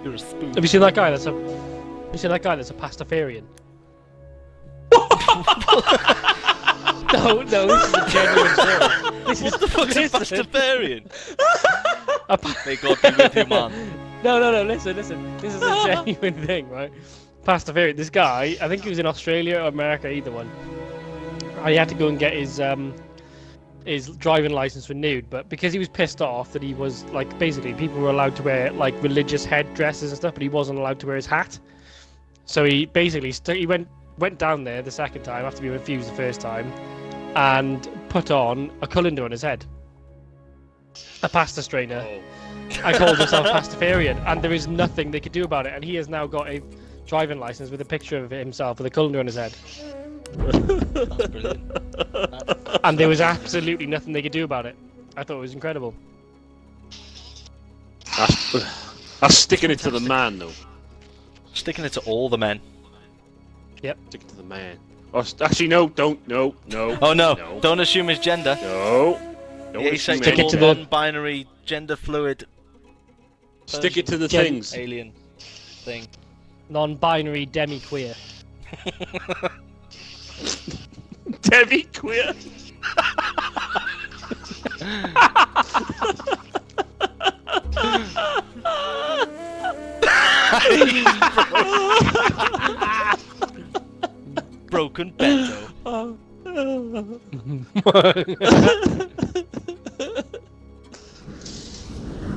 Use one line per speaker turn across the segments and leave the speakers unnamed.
You're a spoon.
Have you seen that guy that's a? Have you seen that guy that's a pastafarian? No, this is a genuine story.
What the fuck's a pastafarian?
A
May God be with you, man.
No, listen. This is a genuine thing, right? Pastafarian. This guy, I think he was in Australia or America, either one. And he had to go and get his driving license renewed, but because he was pissed off that he was like, basically people were allowed to wear like religious headdresses and stuff, but he wasn't allowed to wear his hat. So he basically he went down there the second time after being refused the first time, and put on a colander on his head, a pasta strainer. I called himself Pastafarian, and there is nothing they could do about it. And he has now got a driving license with a picture of himself with a colander on his head.
That's brilliant.
And there was absolutely nothing they could do about it. I thought it was incredible.
That's sticking it to the man, though.
Sticking it to all the men.
Yep.
Stick it to the man. Oh, actually, no, don't, no.
Oh no, don't assume his gender.
No. Don't
Asexual,
Stick it to the-
non-binary, gender fluid,
Stick it to the
Gen-
things.
alien thing.
Non-binary demi-queer.
Debbie queer.
Broken bento.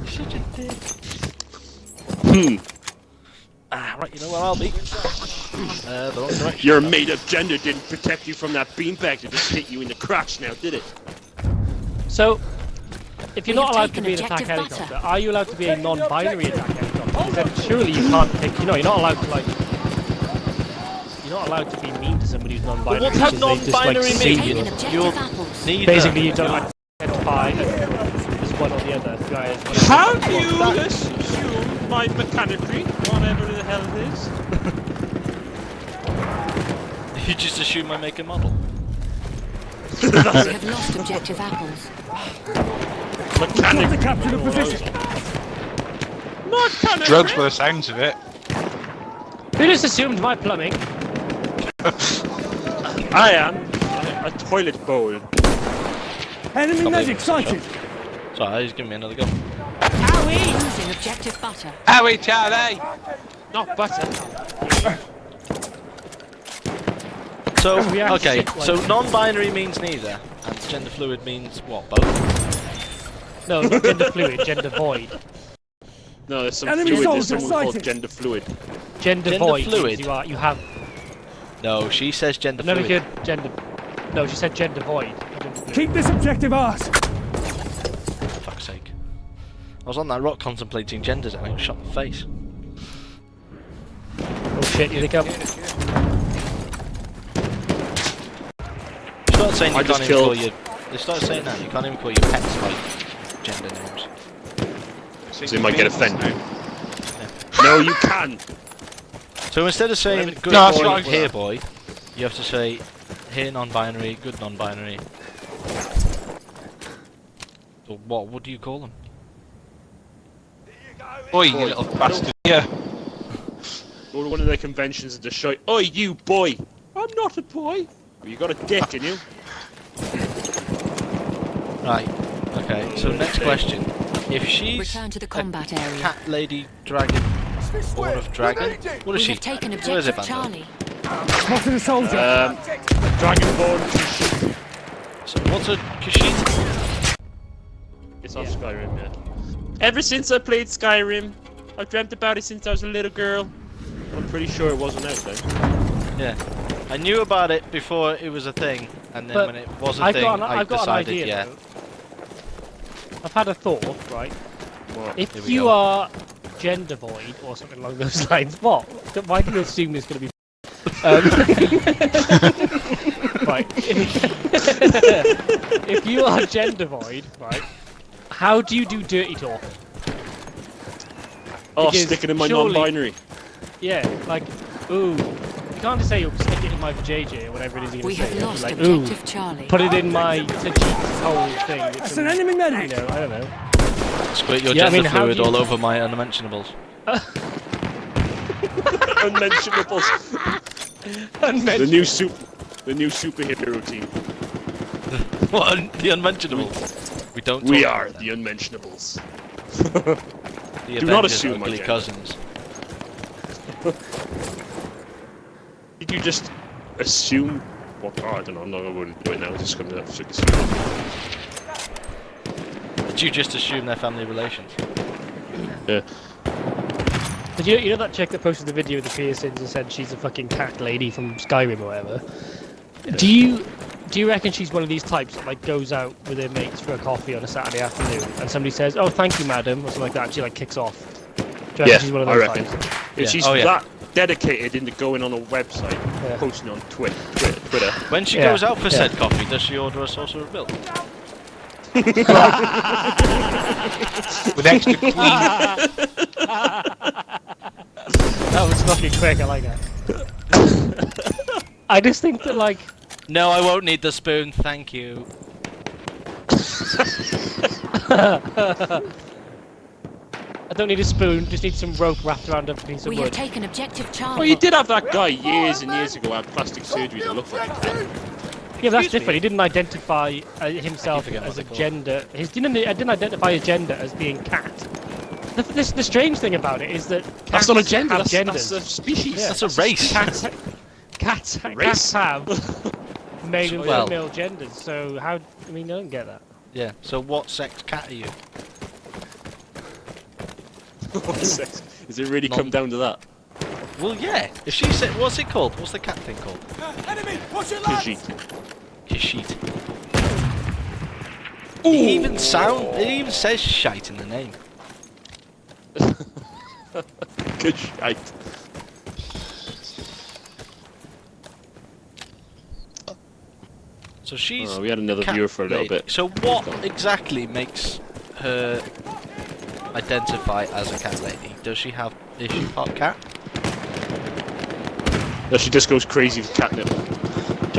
Such a dick. Right, you know where I'll be. The wrong direction.
Your made-up gender didn't protect you from that beanbag that just hit you in the crotch now, did it?
So, if you're
We
not
have
allowed to
taken
be an attack
objective
helicopter,
butter.
are you allowed to be a non-binary attack helicopter? Then surely you can't pick. You're not allowed to like. You're not allowed to be mean to somebody who's non-binary.
But what's
because they just, like,
non-binary
see
mean?
you.
Taking objective
You're-
apples.
Neither.
Basically, you don't identify as one or the other.
How do you assume my mechanicry, whatever the hell it is?
You just assume I make a model.
We have lost objective apples.
Mechanicry.
Capture the position.
Mechanicry.
Drugs by the sounds of it.
Who just assumed my plumbing?
I am a toilet bowl.
Enemy medic sighted.
Sorry, he's giving me another go.
Losing objective butter.
Howie, Charlie!
Not butter.
So,
We actually
okay,
sit like-
so non-binary means neither, and gender fluid means what, both?
No, not gender fluid, gender void.
No, there's some
Enemy
fluid. There's
soldier
someone called
sighted.
gender fluid.
Gender
Gender
void.
fluid?
Means you have.
No, she says gender
Never
fluid.
heard gender. No, she said gender void. Gender fluid.
Keep this objective ours.
For fuck's sake. I was on that rock contemplating genders and I got shot in the face.
Oh shit, here they come.
They started saying
I
you can't
just
even call
killed-
your... They started saying that, you can't even call your pets like gender names.
So you might get offended. No, you can.
So instead of saying
Whatever-
good
No, that's
boy,
right.
here boy, you have to say here non-binary, good non-binary. So what do you call them?
Oi, you little bastard. Yeah.
Go to one of their conventions and just shout, "Oi, you boy! I'm not a boy. Well, you got a dick in you."
Right, okay, so next question. If she's
Return to the combat
a
area.
cat lady dragon, born of dragon, what is
We
she?
have taken
Where is it,
objective
Bando?
Charlie.
Spotted a soldier.
Dragonborn.
So what's a Kashita?
It's off Skyrim, yeah. Ever since I played Skyrim, I've dreamt about it since I was a little girl. I'm pretty sure it wasn't out then.
Yeah. I knew about it before it was a thing, and then
But
when it was a
I've
thing,
got an,
I
I've got an
decided,
idea.
yeah.
Though. I've had a thought, right?
What?
If
Here we
you
go.
are gender void or something along those lines, what? Why do you assume there's going to be? Right. If you are gender void, right? How do you do dirty talk?
Oh,
Because
sticking in my
surely-
non-binary.
Yeah, like, ooh. You can't just say, "Oh, stick it in my vajayjay," or whatever it is you're
We
going to
have
say.
lost
Like, ooh,
objective Charlie.
put it in my Tajik's whole thing. With
That's
some,
an enemy
you
medic.
know, I don't know.
Squirt your
Yeah, I
gender
mean, how
fluid
do you-
all over my unmentionables.
Unmentionables. The new superhero team.
What? The unmentionables. We don't.
We
talk
are
about
the Unmentionables.
them. The
do not
Avengers'
assume my
ugly
gender.
cousins.
Did you just assume? What? Oh, I don't know. I'm not going to do it now. It's just going to have to
Did you just assume their family relations?
Yeah.
But you know that chick that posted the video of the piercings and said she's a fucking cat lady from Skyrim or whatever? Do you reckon she's one of these types that like goes out with her mates for a coffee on a Saturday afternoon and somebody says, "Oh, thank you, madam," or something like that, and she like kicks off? Do you reckon she's one of
I
those
reckon.
types?
If
Yeah.
she's
Oh, yeah.
that dedicated into going on a website,
Yeah.
posting on Twitter.
When she
Yeah,
goes out for
yeah.
said coffee, does she order a saucer of milk?
With extra cream.
That was fucking quick. I like that. I just think that like
No, I won't need the spoon, thank you.
I don't need a spoon, just need some rope wrapped around a piece of
We have
wood.
taken objective Charlie.
Well, you did have that guy years and years ago had plastic surgery that looked like a cat.
Yeah, but that's
Excuse me.
different. He didn't identify himself
forget
as
what
a
they're called.
gender. He didn't identify his gender as being cat. The strange thing about it is that cats
That's not a gender.
have
That's
genders.
a species.
Yeah.
That's a race.
Cats
Race?
have male and
Well-
female genders. So how? I mean, I don't get that.
Yeah, so what sex cat are you?
Is it really come down to that?
Well, yeah. If she said, what's it called? What's the cat thing called?
Enemy! Watch your left!
Khajiit.
Khajiit. It even says shite in the name.
Good shite.
So she's
Oh, we had another
cat
viewer for a little
lady.
bit.
So what exactly makes her identify as a cat lady? Does she have? Is she part cat?
No, she just goes crazy with catnip.
Do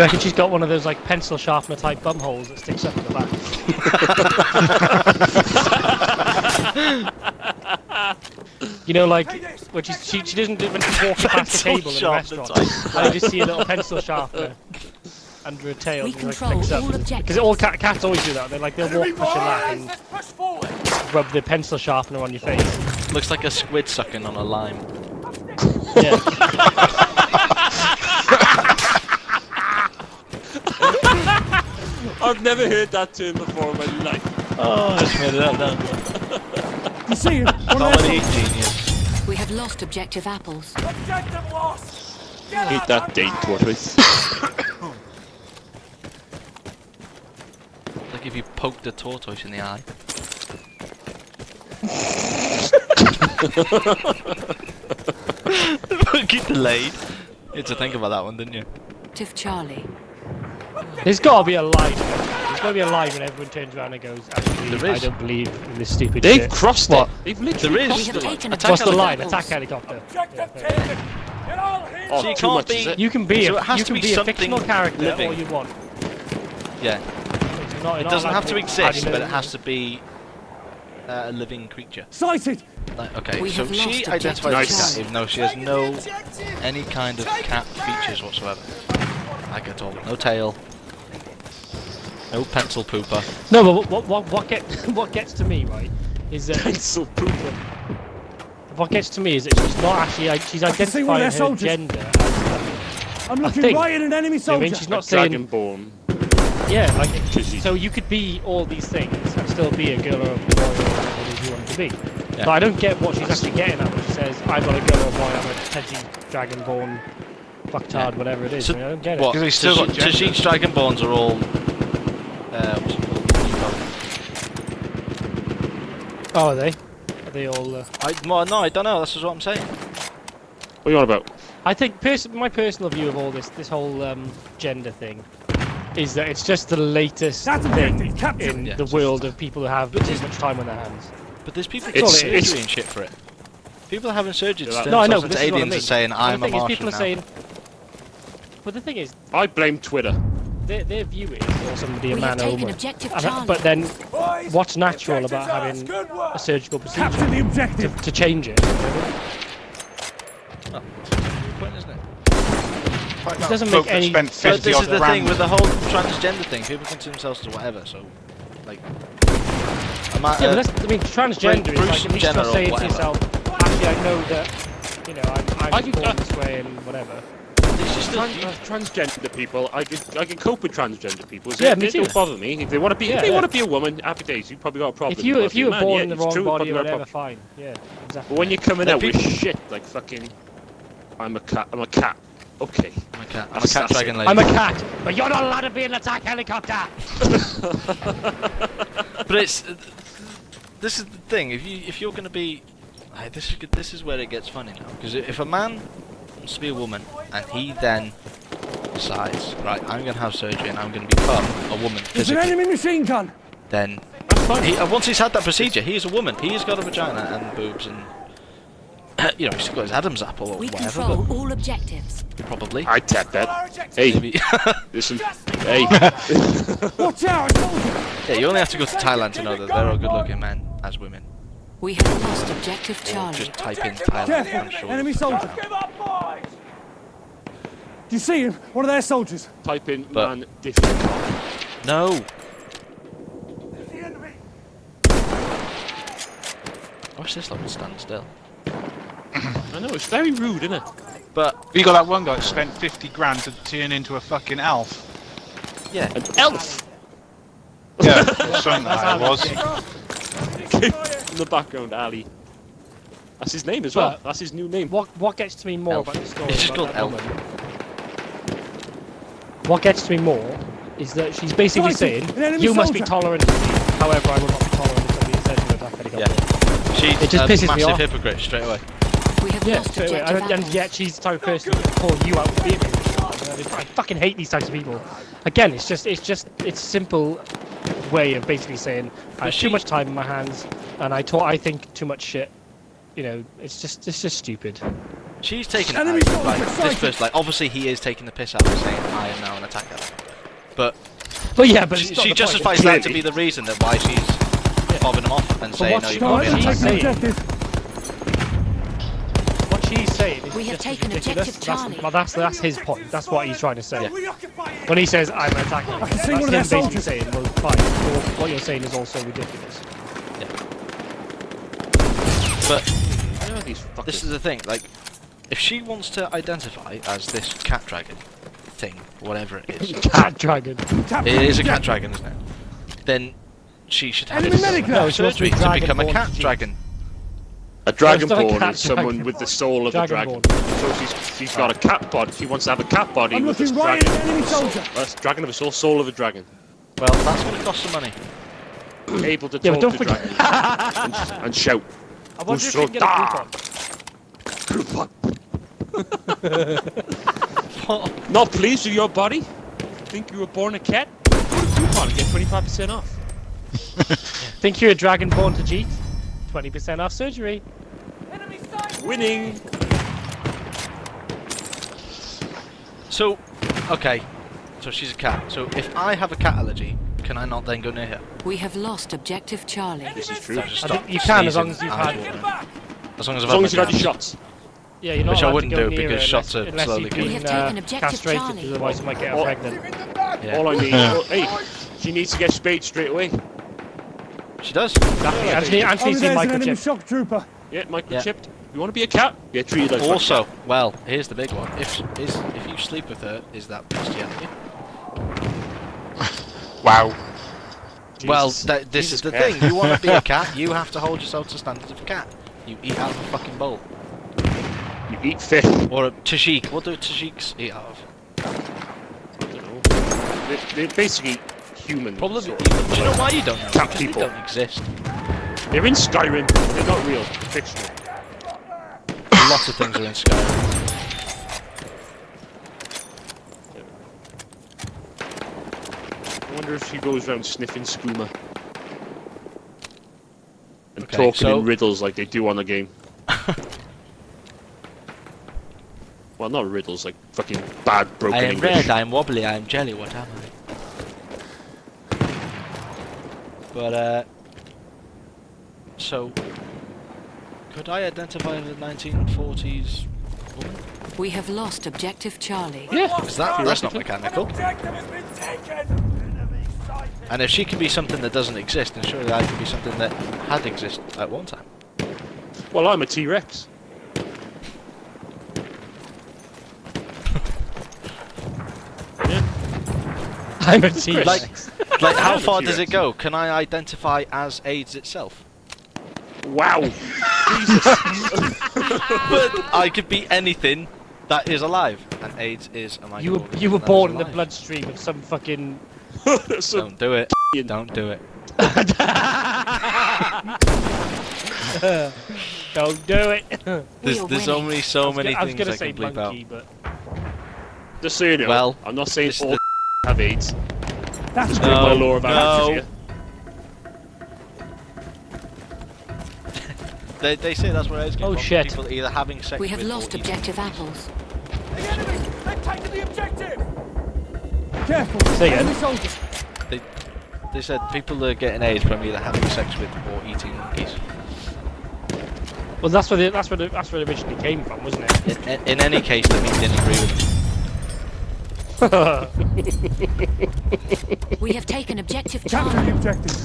you reckon she's got one of those like pencil sharpener type bum holes that sticks up at the back? You know, like when she doesn't do when she's walking past the table in a restaurant. I just see a little pencil sharpener under her tail.
We
and, like,
control
flicks up.
all objectives.
Because all cats always do that. They'll walk, push and laugh, and
Push forward!
rub the pencil sharpener on your face.
Looks like a squid sucking on a lime.
Yeah.
I've never heard that term before in my life.
Oh, I just made it up now.
You see him? One of
Comedy
their
genius.
We have lost objective apples.
objective lost! Get
Hate
out
that date tortoise.
Like if you poked a tortoise in the eye. Fucking delayed. You had to think about that one, didn't you?
Objective Charlie.
There's got to be a line. There's got to be a line when everyone turns around and goes, "Actually,
There
I
is.
don't believe in this stupid
They've
shit."
crossed
What?
it. They've literally
There is.
We
crossed
have
the line.
taken
Attack
What's the
objective
line?
apples.
Attack helicopter.
Objective taken! Get all here!
Oh,
So you
too
can't
much,
be-
is it?
You can be
So
a,
it has
you
to
can
be
be a
something
fictional character
living.
all you want.
Yeah.
It's not-
It
not
doesn't
like
have to
the
exist, but it
animal-
has to be a living creature.
Sighted!
Like, okay,
We
so
have
she
lost
identifies
objective
as a cat,
Charlie.
even though she has no any kind of cat features whatsoever. Like at all. No tail. No pencil pooper.
No, but what gets to me, right, is that
Pencil pooper.
what gets to me is that she's not actually she's
can see one
identifying
of their
her
soldiers.
gender.
I'm looking
think-
right at an enemy
I
soldier!
mean, she's not saying
Dragonborn.
yeah, like
Khajiit.
so you could be all these things and still be a girl or a boy or whatever it is you want to be.
Yeah.
But I don't get what she's actually getting at when she says, "I'm not a girl or a boy, I'm a potentially dragonborn, fucktard,
Yeah.
whatever it is."
So
I mean, I don't get it.
What?
'Cause they still got
Tajik's Dragonborns are all. What's it called?
Oh, are they? Are they all?
Well, no, I don't know. That's just what I'm saying.
What are you on about?
I think my personal view of all this whole gender thing is that it's just the latest
That's
thing
objective capture!
in
Yeah.
the world of people who have too much time on their hands.
But there's people
It's-
doing
it's-
surgery and shit for it. People are having surgery to
Yeah,
turn
No, I know,
themselves
but
into
this is what I
aliens
mean.
and saying,
But
I'm
the
a
thing is,
Martian
people are
now.
saying. But the thing is,
I blame Twitter.
their view is, or somebody, a
We
man
have
or
taken
woman.
objective
And-
Charlie.
But then,
Boys,
what's natural
objectives
about
ours.
having
Good work!
a surgical
Capture
procedure
the objective!
to change it?
fact
It
that
doesn't
folk
make
that
any
spent
sense.
But this
50
is the
odd
thing
grand.
with the whole transgender thing. People consider themselves as whatever. So, like,
Yeah, but that's, I mean, transgender is
Bruce
like, at least
Jenner
you're
or
saying to
whatever.
yourself, actually, I know that, you know,
I
I'm
could-
born this way and whatever.
it's just
Transgender people, I can cope with transgender people.
Yeah,
They
me too.
don't bother me. If they want to be,
Yeah,
if they
yeah.
want to be a woman, happy days. You probably got a problem.
If you
wanna
if
be
you
a
were
man,
born
yeah,
in the
it's
wrong
true, you
body
probably
or
got a
whatever,
problem.
fine. Yeah, exactly.
But when you're coming
The
out with
people-
shit like fucking, I'm a cat. Okay.
I'm a cat
That's
dragon
it.
lady.
I'm a cat, but you're not allowed to be in an attack helicopter.
But it's this is the thing. If you're gonna be, this is where it gets funny now. Because if a man wants to be a woman and he then decides, right, I'm gonna have surgery and I'm gonna become a woman
There's an
physically,
enemy machine gun.
then
That's fine.
once he's had that procedure, he is a woman. He has got a vagina and boobs and you know, he's still got his Adam's apple or
We
whatever.
control all objectives.
But probably.
I tap that. Hey,
Maybe.
listen. Hey.
Watch out! I told you.
Yeah, you only have to go to Thailand to know that there are good-looking men as women.
We have lost objective
Or
Charlie.
just type in Thailand.
Careful!
I'm sure.
Enemy soldier. Give up, boys. Do you see him? One of their soldiers.
Type in
But-
man different.
No.
The enemy.
I wish this level stand still.
I know it's very rude, isn't it?
But
You got that one guy that spent 50 grand to turn into a fucking elf.
yeah,
An elf
Yeah, something like that was.
in the background, Ali. That's his name as well.
But-
That's his new name.
What gets to me more
Elf.
about the story?
It's just
about
called
that
Elf.
woman, what gets to me more is that she's basically
Fighting!
saying,
An enemy
you must be
soldier!"
tolerant of me. However, I will not be tolerant of somebody that says you're attack helicopter.
she's
It just
a
pisses me
massive
off.
hypocrite straight away.
We have
Yeah,
lost
straight away.
objective
And
apples.
yet she's the type of person to call you out for being racist. I fucking hate these types of people. Again, it's simple way of basically saying I have
she-
too much time in my hands and I think too much shit. You know, it's just stupid.
She's taking it
Enemy
out,
soldier
like this
sighted!
person. Like obviously he is taking the piss out of saying I am now an attack helicopter. But
But yeah, but
she,
it's not
she
the point.
justifies that to
Clearly.
be the reason that why she's fobbing him off and saying
what
no,
she-
you
Come
can't
on,
be an
she's
attack
take
saying-
the objective.
What she's saying is
We have
just
taken
ridiculous.
objective Charlie.
That's his point. That's what he's trying to say.
We occupy it.
When he says I'm an attack helicopter,
can see
that's
one of
him
their
basically
soldiers.
saying, well, fine. What you're saying is also ridiculous.
But
Where are these fuckers?
this is the thing, like, if she wants to identify as this cat dragon thing, whatever it is,
Cat dragon.
Tap
it is a
the
cat dragon, isn't it? Then she should have
Enemy medic
No, she wants to
surgery
be
to become a
dragonborn.
cat dragon.
A
It's not a
dragonborn
cat
is someone
dragon.
with the soul of a dragon.
Dragonborn.
So she's got a cat body. She wants to have a cat body
I'm
with this
looking right at
dragon.
the enemy soldier.
That's dragon of a soul of a dragon.
Well, that's going to cost some money.
Able to
Yeah, but
talk
don't
to
forget.
dragon and shout.
I wonder if you can get a
Usoda!
coupon.
Not pleased with your body? Think you were born a cat? Go to Coupon and get 25% off.
Think you're a dragonborn to cheat? 20% off surgery.
Winning!
So, okay, so she's a cat. So if I have a cat allergy, can I not then go near her?
We have lost objective Charlie.
This is true.
So just
I
stop
think you can as long
sneezing
as you've
and
had.
water. As long as I've
As long as you
had
got
my
your
jabs.
shots.
Yeah, you're not
Which I
allowed
wouldn't
to go
do
near
because
her
shots are
unless
slowly
you've
killing.
been,
We have taken objective
castrated,
Charlie.
because otherwise you might get her
Oh.
pregnant.
Yeah.
All I need. Oh, hey, she needs to get spayed straight away.
She does.
Exactly. Anthony
Oh,
seen
there's an enemy
microchip.
shock trooper.
Yeah, microchipped. You want to be a cat? Yeah, treated like
Also, well, here's the big one. If you sleep with her, is that bestiality?
Wow.
Well,
Jesus.
this
Jesus
is the
Christ.
thing. You want to be a cat, you have to hold yourself to standards of a cat. You eat out of a fucking bowl.
You eat fish.
Or a tashik. What do tashiks eat out of?
I don't know. They're basically human.
Probably.
sort
Do
of.
you know why you don't know?
Cat
Because
people.
they don't exist.
They're in Skyrim. They're not real. They're fictional.
Lots of things are in Skyrim.
I wonder if she goes around sniffing skooma. And
Okay,
talking
so-
in riddles like they do on the game. Well, not riddles, like fucking bad broken
I am
English.
red, I am wobbly, I am jelly, what am I? But, so... Could I identify as a 1940s woman?
We have lost objective Charlie.
Yeah.
Because that's not mechanical.
Objective has been taken!
And if she can be something that doesn't exist, then surely I can be something that had existed at one time.
Well, I'm a T-Rex.
I'm a T-Rex.
Like, how
I'm a
far does
T-Rex.
it go? Can I identify as AIDS itself?
Wow. Jesus.
But I could be anything that is alive, and AIDS is a
you
microorganism
were
that
born
is
in the
alive.
bloodstream of some fucking.
So,
Don't do it. Don't do it.
Don't do it.
There's
are
there's
winning.
only so many
I was
things
gonna
I
say
can bleep out.
monkey, but
just so you know,
Well,
I'm not saying
this is
all
the-
have AIDS.
That's
Just
good.
break my
No,
law about
no.
actors
They say that's where AIDS came
Oh,
from.
shit.
People either having sex
We have
with or
lost
eating.
objective apples.
The enemy! They've taken the objective! Careful!
Say again.
Enemy soldiers!
They said people are getting AIDS from either having sex with or eating monkeys.
well, that's where it originally came from, wasn't it?
In any case, that means didn't agree with them.
We have taken objective
Capture
Charlie.
the objective!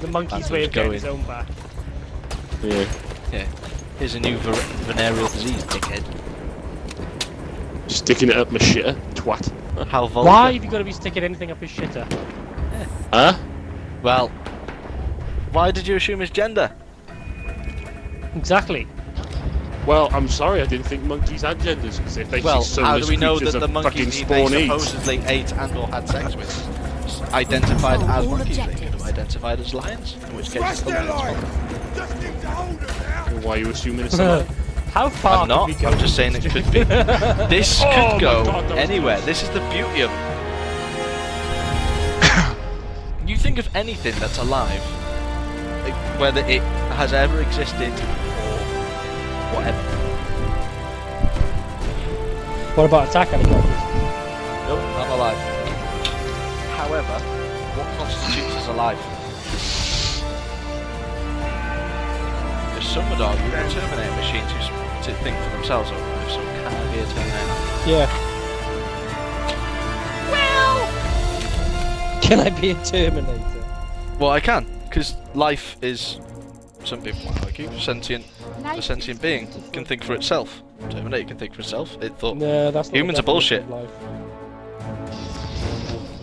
The monkey's
That's
way of getting
going.
his own back.
Yeah.
Yeah. Here's a new venereal disease, dickhead.
Sticking it up my shitter, twat.
How vulgar.
Why have you got to be sticking anything up his shitter?
Huh?
Well, why did you assume his gender?
Exactly.
Well, I'm sorry, I didn't think monkeys had genders, because if they
Well,
see
how do
soulless
we know
creatures
that the
of fucking
monkeys they
spawn AIDS?
supposedly ate and or had sex with identified
Control
as
all
monkeys? They could have
objectives.
identified as lions, in which case it's still lions' fault.
Why are you assuming it's a lie?
How far
I'm not.
could we go?
I'm just saying it could be. This
Oh
could
my
go
God, that was
anywhere. This is the beauty of it. You think of anything that's alive, like, whether it has ever existed or whatever.
What about attack helicopters?
Nope, not alive. However, what constitutes as alive? Because some would argue that Terminator machines to think for themselves are alive, so can I be a Terminator?
Yeah. Can I be a Terminator?
Well, I can, because life is, some people might argue, a sentient being can think for itself. Terminator can think for itself. It thought,
No, that's not the
Humans are
definition
bullshit.
of life.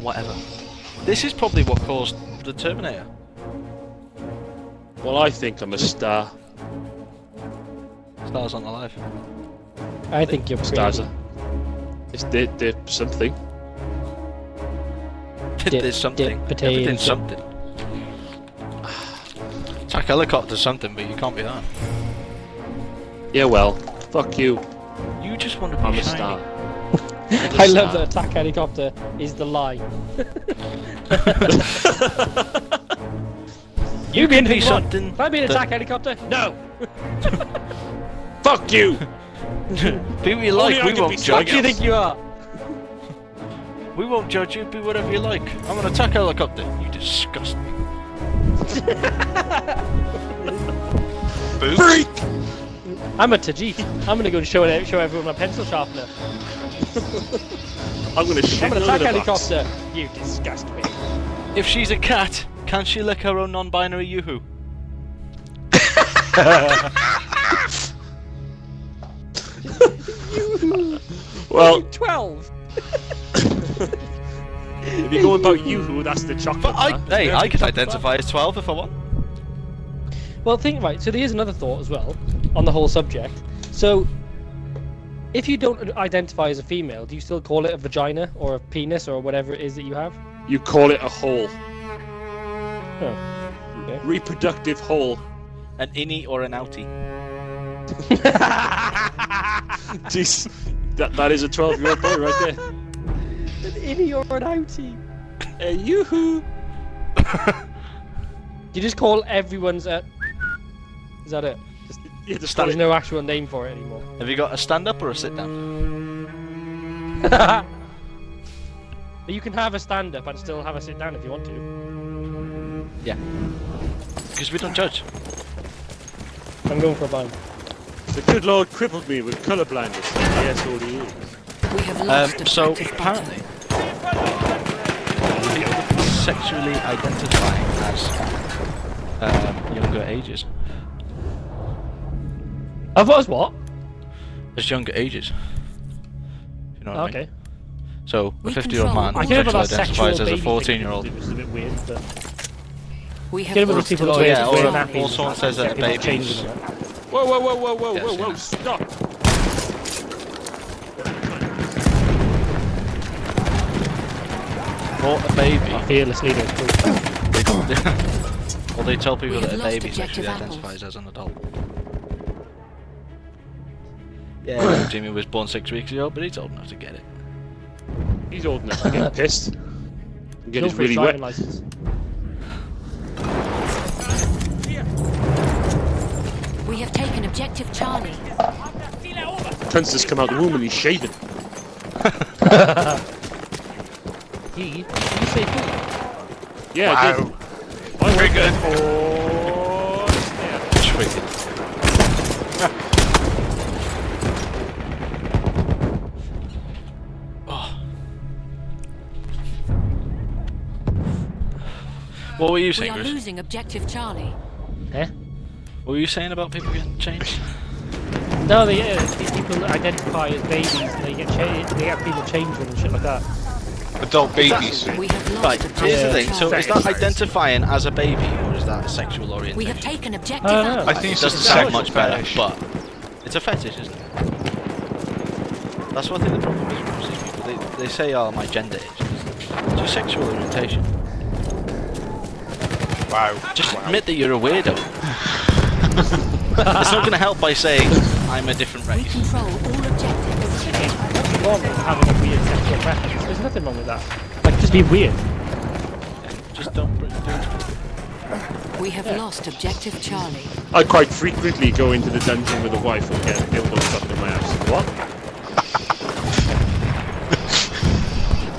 whatever. This is probably what caused the Terminator.
Well, I think I'm a star.
Stars aren't alive.
I think you're
Stars
crazy.
are. They're something.
There's something.
potato.
Everything's something. Attack helicopter's something, but you can't be that.
Yeah, well, fuck you.
You just want to be
I'm a
shiny.
star.
I love that attack helicopter is the lie.
You can be
pick one.
something.
Can I be an
that-
attack helicopter? No.
Fuck you!
Be what you
Only
like.
I
We
can
won't
be
judge.
What do you think you are?
We won't judge you. Be whatever you like. I'm an attack helicopter. You disgust me.
Freak!
I'm a Tajit. I'm gonna go and show everyone my pencil sharpener.
I'm gonna shit
I'm an
in
attack
the box.
helicopter. You disgust me.
If she's a cat, can she lick her own non-binary yoo-hoo?
Well,
12.
if you go about Yoo-Hoo, that's the chocolate.
But
bar.
I could identify as 12 if I want.
Well, think right. So there's another thought as well on the whole subject. So, if you don't identify as a female, do you still call it a vagina or a penis or whatever it is that you have?
You call it a hole.
Oh. Okay.
Reproductive hole.
An innie or an outie.
Jeez, that is a 12-year-old boy right there.
An innie or an outie?
Yoo-hoo!
You just call everyone's a... Is that it? Just,
Yeah, just
there's no actual name for it anymore.
Have you got a stand-up or a sit-down?
You can have a stand-up and still have a sit-down if you want to.
Yeah. Because we don't judge.
I'm going for a bind.
The good Lord crippled me with colour blindness. Yes, all he is.
We have lost
So
objective butter.
apparently, sexually identifying as younger ages.
I thought it was what?
As younger ages. You know what I mean?
Okay.
So a
We
50-year-old
control
man
all
I get about
sexually
that sexual
identifies as a
baby thing,
14-year-old.
It was a bit weird, but
We have
get about
lost
those people that
Oh,
wear
yeah,
wear
or-
nappies.
or someone says that a
People
baby's-
changing and that.
Whoa, whoa, whoa, whoa, whoa,
Yes,
whoa, whoa,
yeah.
stop!
Or a baby.
Our fearless leader is cool.
Or they tell people
We
that
have
a
lost
baby
objective
sexually
apples.
identifies as an adult. Yeah, Jimmy was born 6 weeks ago, but he's old enough to get it.
He's old enough to get pissed. And get
Go
his
for his
really
driving
wet.
license.
We have taken objective Charlie.
Prince has come out the womb and he's shaving.
Did you say cool?
Yeah, I did.
Wow.
I
Very
went
good.
for... Yeah.
Sweet. Oh. What were you
We
saying,
are
Chris?
losing objective Charlie.
Eh?
What were you saying about people getting changed?
No, these people identify as babies and they get they get people change them and shit like that.
Adult babies.
We have lost
Right,
objective
here's the thing. So
Charlie.
is that identifying as a baby, or is that a sexual
We
orientation?
have taken objective
I don't know.
Apple.
I think
It
it's
doesn't
just a
sound
sexual
much better,
fetish.
but it's a fetish, isn't it? That's what I think the problem is with most of these people. They say, oh, my gender is. It's your sexual orientation.
Wow.
Just admit that you're a weirdo. It's not going to help by saying, I'm a different
We
race.
control all objectives.
What's wrong with having a weird sexual preference? There's nothing wrong with that. Like, just be weird.
Just don't do it.
We have lost objective Charlie.
I quite frequently go into the dungeon with a wife and get a dildo stuffed in my ass. What?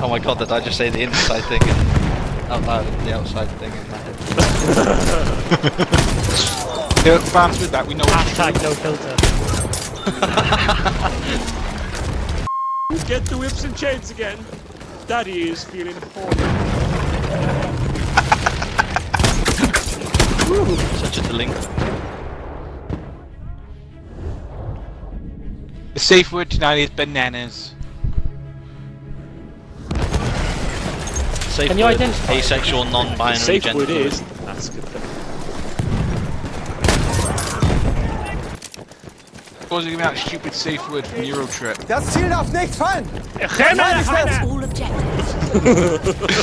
Oh my god, did I just say the inside thing and out loud and the outside thing in my head?
Don't advance with that, we know it's true.
Hashtag no filter.
Get the whips and chains again. Daddy is feeling horny.
Such a delinquent.
The safe word tonight is bananas.
Safe
Can you
word,
identify it?
asexual, non-binary,
Safe
gender
word
fluid.
is... That's good.
Supposed to give me that stupid safe word from Eurotrip.
Das Ziel darf nicht fallen!
All objectives.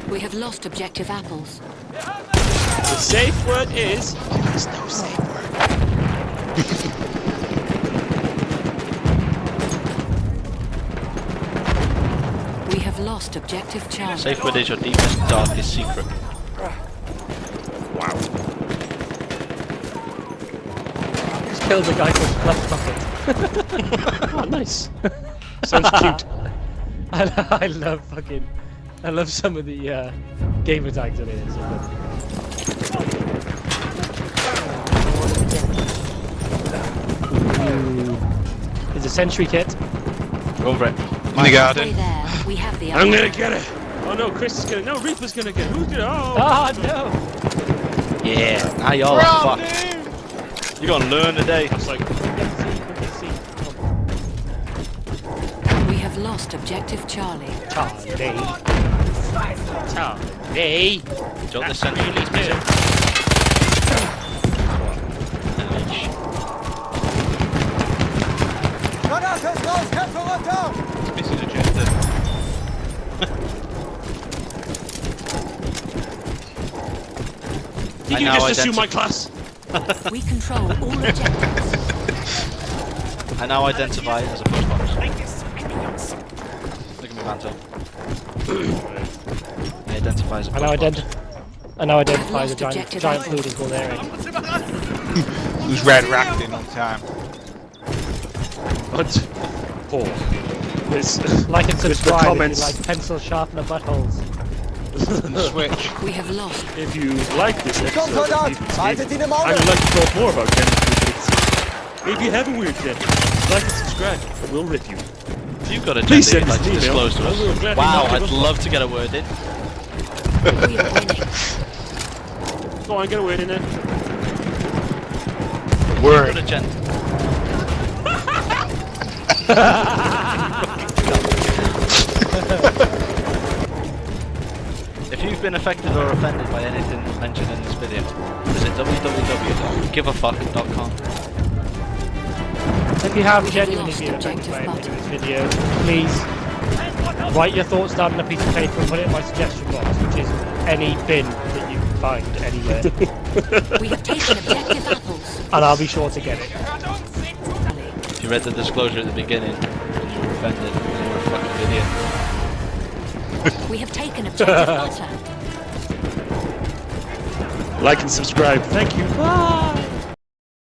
We have lost objective apples.
The safe word is... There's no safe word.
We have lost objective Charlie.
Safe word is your deepest, darkest secret.
Just killed a guy called Fluff Bucket.
Oh, nice. Sounds cute.
I love fucking... I love some of the gamer tags on it. It's so good. Ooh. There's a sentry kit.
Go for it.
In the
Halfway
garden.
there, we have the
I'm
upper
gonna
hand.
get it. Oh no, Chris is gonna... No, Reaper's gonna get it. Who's gonna... Oh!
Ah, no!
Yeah, now you're
We're all
fucked. You're gonna learn today.
It's like...
We have lost objective Charlie.
Charlie.
Charlie.
Do you want this century?
Granate ist raus, Köpfe runter!
It's missing a gender.
Did you
now
just assume
identify-
my class?
We control all objectives.
I now identify as a postbox. Look at me, Vanto. I identify as a postbox.
I now identify as a
lost
giant,
objective
giant
Apple.
food in called area.
Who's red racked in all the time?
What? Paul. This
Like and
with the
subscribe if
comments.
you like pencil sharpener buttholes.
And Switch.
We have lost.
If you like this episode of People's Gaming, and would like to talk more about Genesis 356, if you have a weird Genesis, like and subscribe, and we'll rip you.
If you've got a
Please
gender
send
you'd
us
like
an
to
email.
disclose to
I will
us.
gladly
Wow,
knock it
I'd
off.
love to get a word in.
We are winning.
Go on, get away in there.
If you've
Word.
got a gender. If you've been affected or offended by anything mentioned in this video, visit www.giveafuck.com.
If you have
We have
genuinely
lost
been affected
objective
by anything in
butter.
this video, please write your thoughts down on a piece of paper and put it in my suggestion box, which is any bin that you can find anywhere,
We have taken objective apples.
and I'll be sure to get it.
If you read the disclosure at the beginning and you were offended and you were a fucking idiot.
We have taken objective butter.
Like and subscribe. Thank you. Bye.